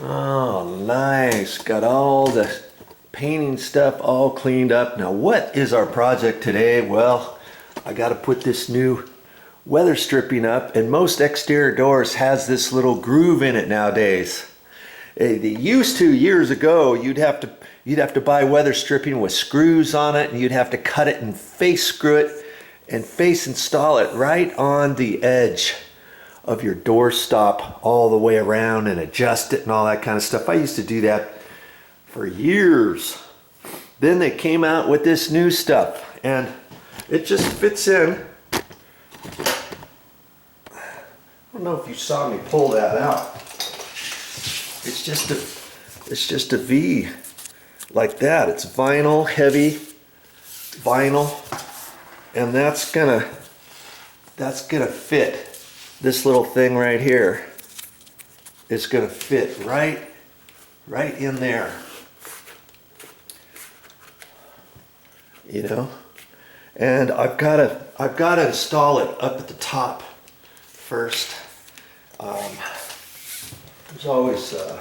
Oh, nice. Got all the painting stuff all cleaned up. Now, what is our project today? Well, I got to put this new weather stripping up, and most exterior doors has this little groove in it nowadays. They used to, years ago, you'd have to buy weather stripping with screws on it, and you'd have to cut it and face screw it and face install it right on the edge of your door stop all the way around and adjust it and all that kind of stuff. I used to do that for years. Then they came out with this new stuff, and it just fits in. I don't know if you saw me pull that out. It's just a V like that. It's vinyl, heavy vinyl, and that's gonna fit. This little thing right here is gonna fit right in there. You know, and I've got to install it up at the top first. There's always a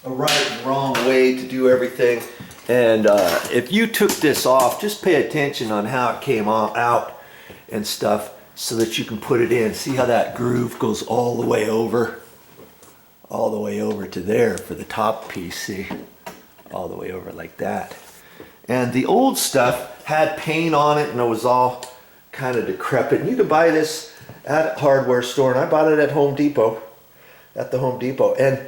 right and wrong way to do everything, and if you took this off, just pay attention on how it came out and stuff, so that you can put it in. See how that groove goes all the way over to there for the top piece. See, all the way over like that. And the old stuff had paint on it, and it was all kind of decrepit. And you could buy this at a hardware store, and I bought it at Home Depot, at the Home Depot. And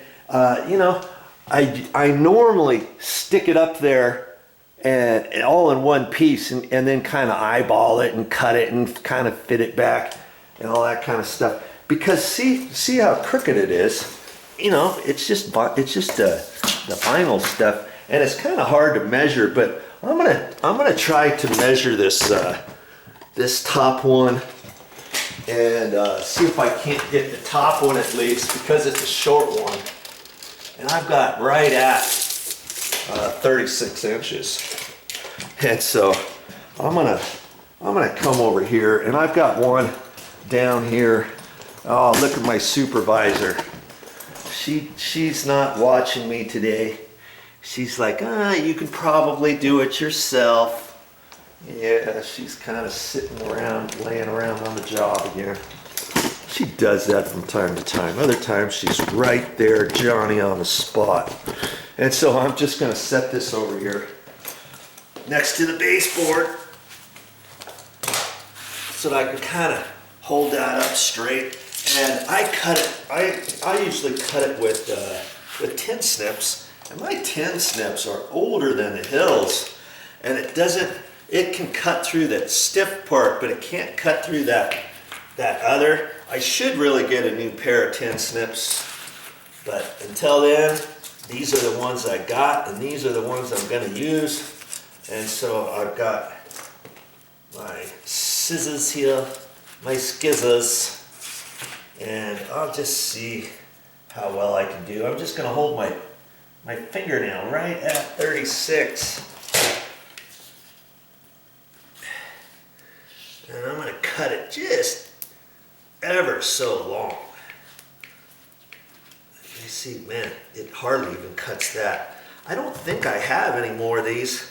you know, I normally stick it up there and all in one piece, and then kind of eyeball it and cut it and kind of fit it back and all that kind of stuff. Because see how crooked it is. You know, it's just the vinyl stuff, and it's kind of hard to measure. But I'm gonna try to measure this this top one and see if I can't get the top one at least, because it's a short one, and I've got right at 36 inches. And so I'm gonna come over here, and I've got one down here. Oh, look at my supervisor. She's not watching me today. She's like, you can probably do it yourself. Yeah, she's kind of sitting around, laying around on the job again. She does that from time to time. Other times she's right there, Johnny on the spot. And so I'm just gonna set this over here next to the baseboard so that I can kind of hold that up straight. And I cut it, I usually cut it with tin snips, and my tin snips are older than the hills, and it can cut through that stiff part, but it can't cut through that other. I should really get a new pair of tin snips, but until then, these are the ones I got, and these are the ones I'm gonna use. And so I've got my scissors here, my skizzers, and I'll just see how well I can do. I'm just gonna hold my fingernail right at 36. And I'm gonna cut it just ever so long. You see, man, it hardly even cuts that. I don't think I have any more of these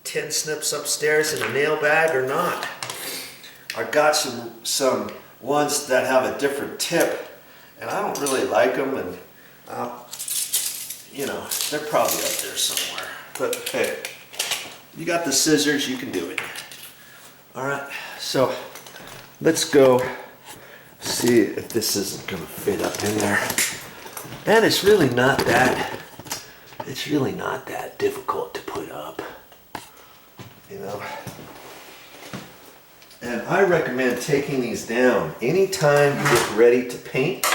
tin snips upstairs in a nail bag or not. I've got some ones that have a different tip, and I don't really like them, and you know, they're probably up there somewhere. But hey, you got the scissors, you can do it. All right, so let's go see if this isn't gonna fit up in there. And it's really not that difficult to put up, you know. And I recommend taking these down anytime you get ready to paint.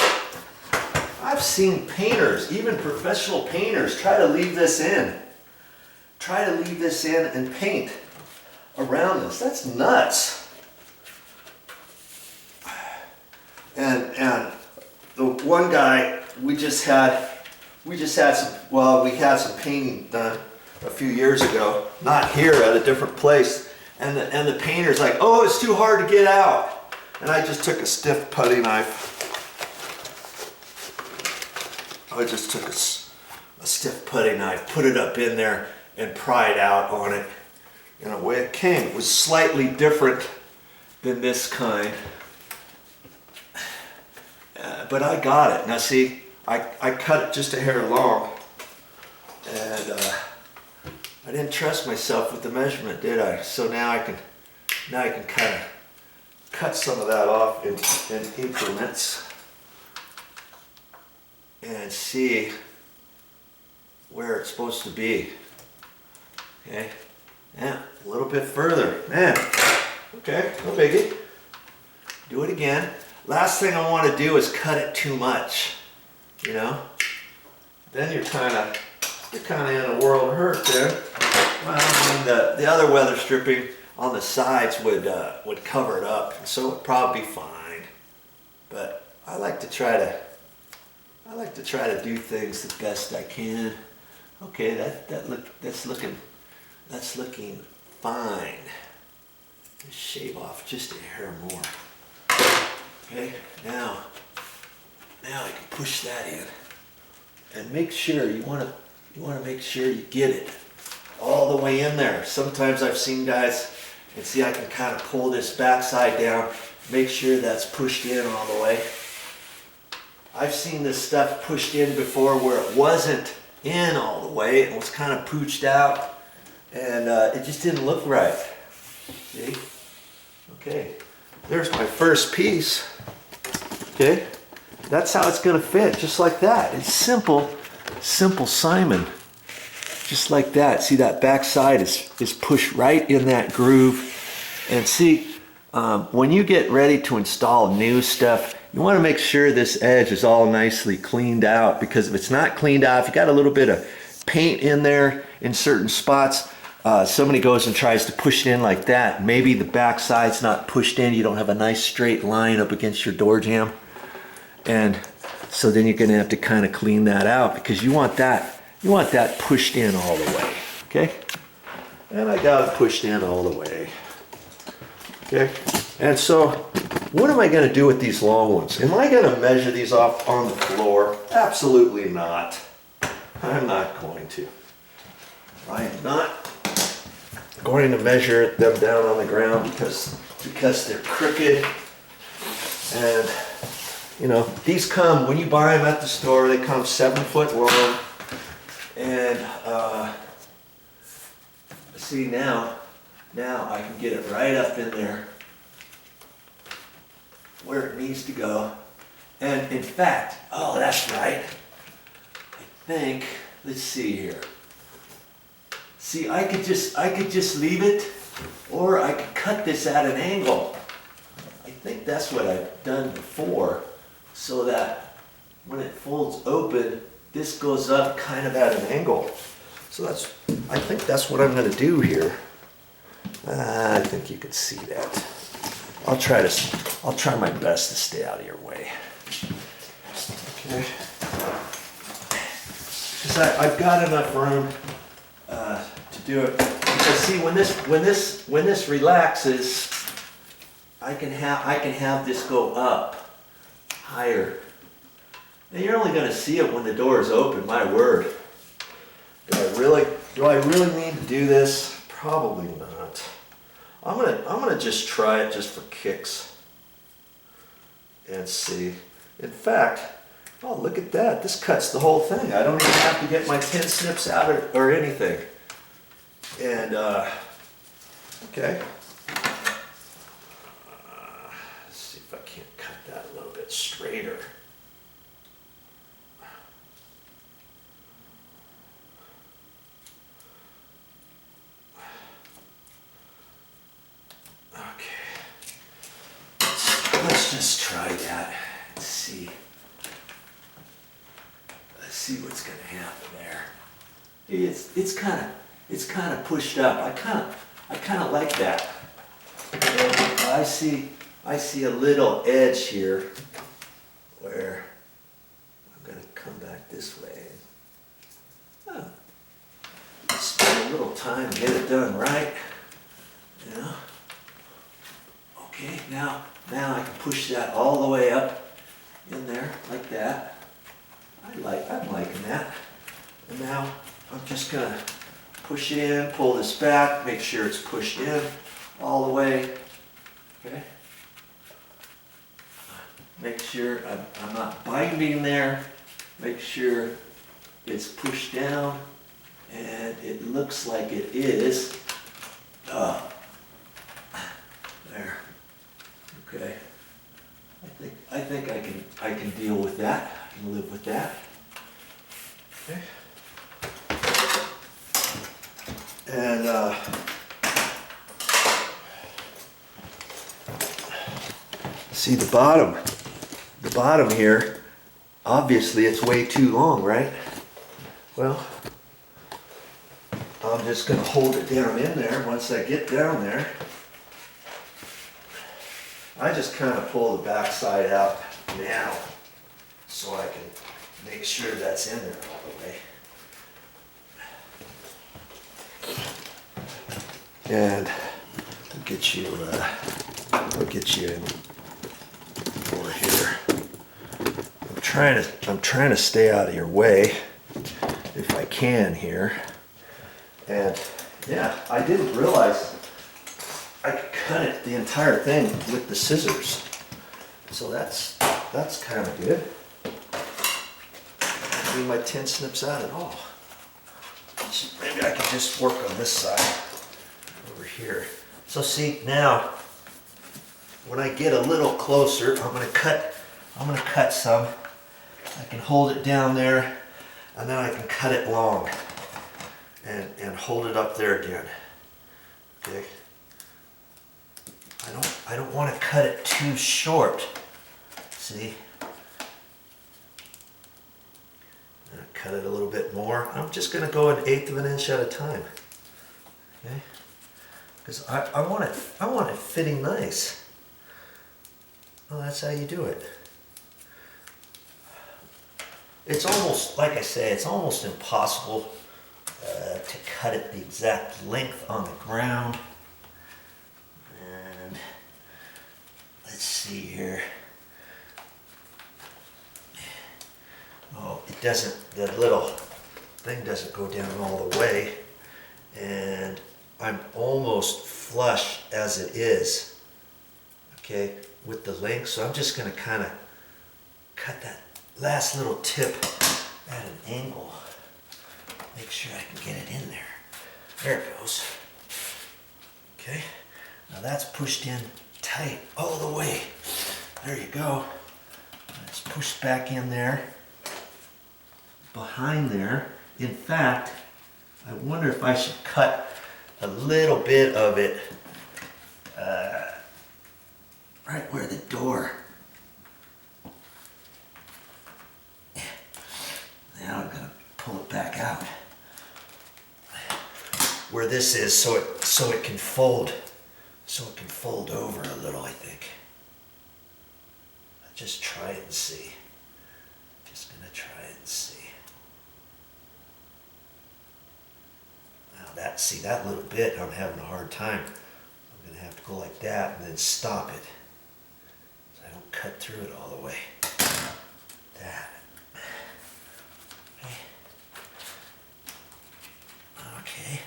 I've seen painters, even professional painters, try to leave this in. Try to leave this in and paint around this. That's nuts. And the one guy, we had some painting done a few years ago, not here, at a different place, and the painter's like, oh, it's too hard to get out. And I just took a stiff putty knife I just took a stiff putty knife, put it up in there, and pried out on it. And the way it came, it was slightly different than this kind. But I got it. Now see, I cut it just a hair long. And I didn't trust myself with the measurement, did I? So now I can kind of cut some of that off in increments and see where it's supposed to be. Okay, yeah, a little bit further. Man, okay, no biggie. Do it again. Last thing I want to do is cut it too much, you know? Then you're kind of in a world of hurt there. Well, I mean, the other weather stripping on the sides would cover it up, and so it'd probably be fine. But I like to try to do things the best I can. Okay, that's looking fine. Just shave off just a hair more. Okay, now I can push that in, and make sure you want to make sure you get it all the way in there. Sometimes I've seen guys, and see, I can kind of pull this backside down, make sure that's pushed in all the way. I've seen this stuff pushed in before where it wasn't in all the way. It was kind of pooched out, and it just didn't look right. See? Okay, there's my first piece. Okay, that's how it's going to fit, just like that. It's simple Simon. Just like that. See, that back side is pushed right in that groove. And see, when you get ready to install new stuff, you want to make sure this edge is all nicely cleaned out, because if it's not cleaned out, if you got a little bit of paint in there in certain spots, somebody goes and tries to push it in like that. Maybe the back side's not pushed in. You don't have a nice straight line up against your door jamb. And so then you're going to have to kind of clean that out, because you want that pushed in all the way. Okay? And I got it pushed in all the way. Okay? And so, what am I going to do with these long ones? Am I going to measure these off on the floor? Absolutely not. I'm not going to. I am not going to measure them down on the ground because they're crooked. And you know, these come, when you buy them at the store, they come 7 foot long. And see, now I can get it right up in there where it needs to go. And in fact, oh, that's right. I think, let's see here. See, I could just leave it, or I could cut this at an angle. I think that's what I've done before, so that when it folds open, this goes up kind of at an angle. So I think that's what I'm going to do here. I think you can see that. I'll try my best to stay out of your way. Okay. Because I've got enough room to do it. Because see, when this relaxes, I can have this go up higher. And you're only going to see it when the door is open. My word. Do I really need to do this? Probably not. I'm gonna just try it just for kicks and see. In fact, oh, look at that. This cuts the whole thing. I don't even have to get my tin snips out or anything. And okay. Let's see if I can't cut that a little bit straighter. Let's just try that and see. Let's see what's going to happen there. It's kind of pushed up. I kind of like that. I see a little edge here where I'm going to come back this way. Oh, spend a little time to get it done right. You know. Okay, now I can push that all the way up in there like that. I'm liking that. And now I'm just gonna push it in, pull this back, make sure it's pushed in all the way. Okay. Make sure I'm not binding there. Make sure it's pushed down, and it looks like it is. There. Okay. I think I can deal with that. I can live with that. Okay. And see the bottom here, obviously it's way too long, right? Well, I'm just going to hold it down in there. Once I get down there, I just kind of pull the back side out now so I can make sure that's in there all the way. And I'll get you in over here. I'm trying to stay out of your way if I can here. And yeah, I didn't realize I could cut it the entire thing with the scissors. So that's kind of good. I mean, my tin snips out at all. Maybe I can just work on this side over here. So see, now when I get a little closer, I'm gonna cut some. I can hold it down there, and then I can cut it long and hold it up there again. Okay. I don't want to cut it too short. See? Cut it a little bit more. I'm just going to go 1/8 of an inch at a time. Okay? Because I want it fitting nice. Well, that's how you do it. It's almost, like I say, it's almost impossible to cut it the exact length on the ground. And let's see here. Oh, it doesn't, the little thing doesn't go down all the way. And I'm almost flush as it is, okay, with the length. So I'm just going to kind of cut that last little tip at an angle. Make sure I can get it in there. There it goes. Okay, now that's pushed in tight all the way. There you go. It's pushed back in there. Behind there. In fact, I wonder if I should cut a little bit of it right where the door. Now I'm going to pull it back out where this is, so it can fold, over a little. I think. I'll just try it and see. Just going to try it and see. See that little bit, I'm having a hard time. I'm going to have to go like that and then stop it, so I don't cut through it all the way. That. Okay,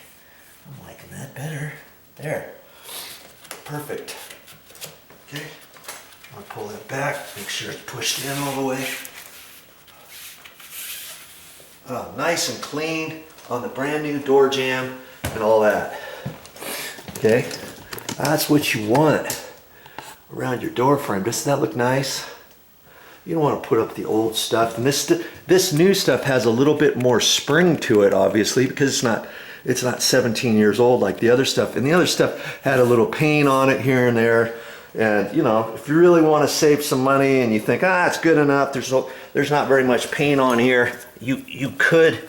I'm liking that better. There. Perfect. Okay, I'll pull that back, make sure it's pushed in all the way. Oh, nice and clean on the brand new door jamb and all that. Okay, that's what you want around your door frame. Doesn't that look nice? You don't want to put up the old stuff. And this new stuff has a little bit more spring to it, obviously, because it's not 17 years old like the other stuff. And the other stuff had a little paint on it here and there. And you know, if you really want to save some money and you think, it's good enough, there's not very much paint on here, you could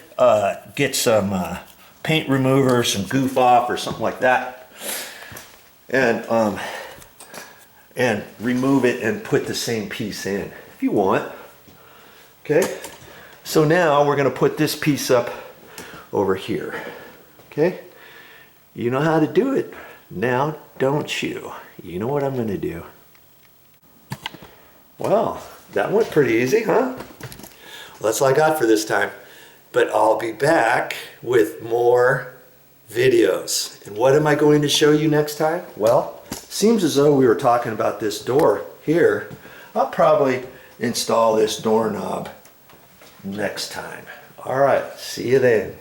get some paint remover, some goof off or something like that, and remove it and put the same piece in if you want. Okay, so now we're going to put this piece up over here. Okay, you know how to do it now, don't you? You know what I'm going to do. Well, that went pretty easy, huh? That's all I got for this time. But I'll be back with more videos. And what am I going to show you next time? Well, seems as though we were talking about this door here. I'll probably install this doorknob next time. All right, see you then.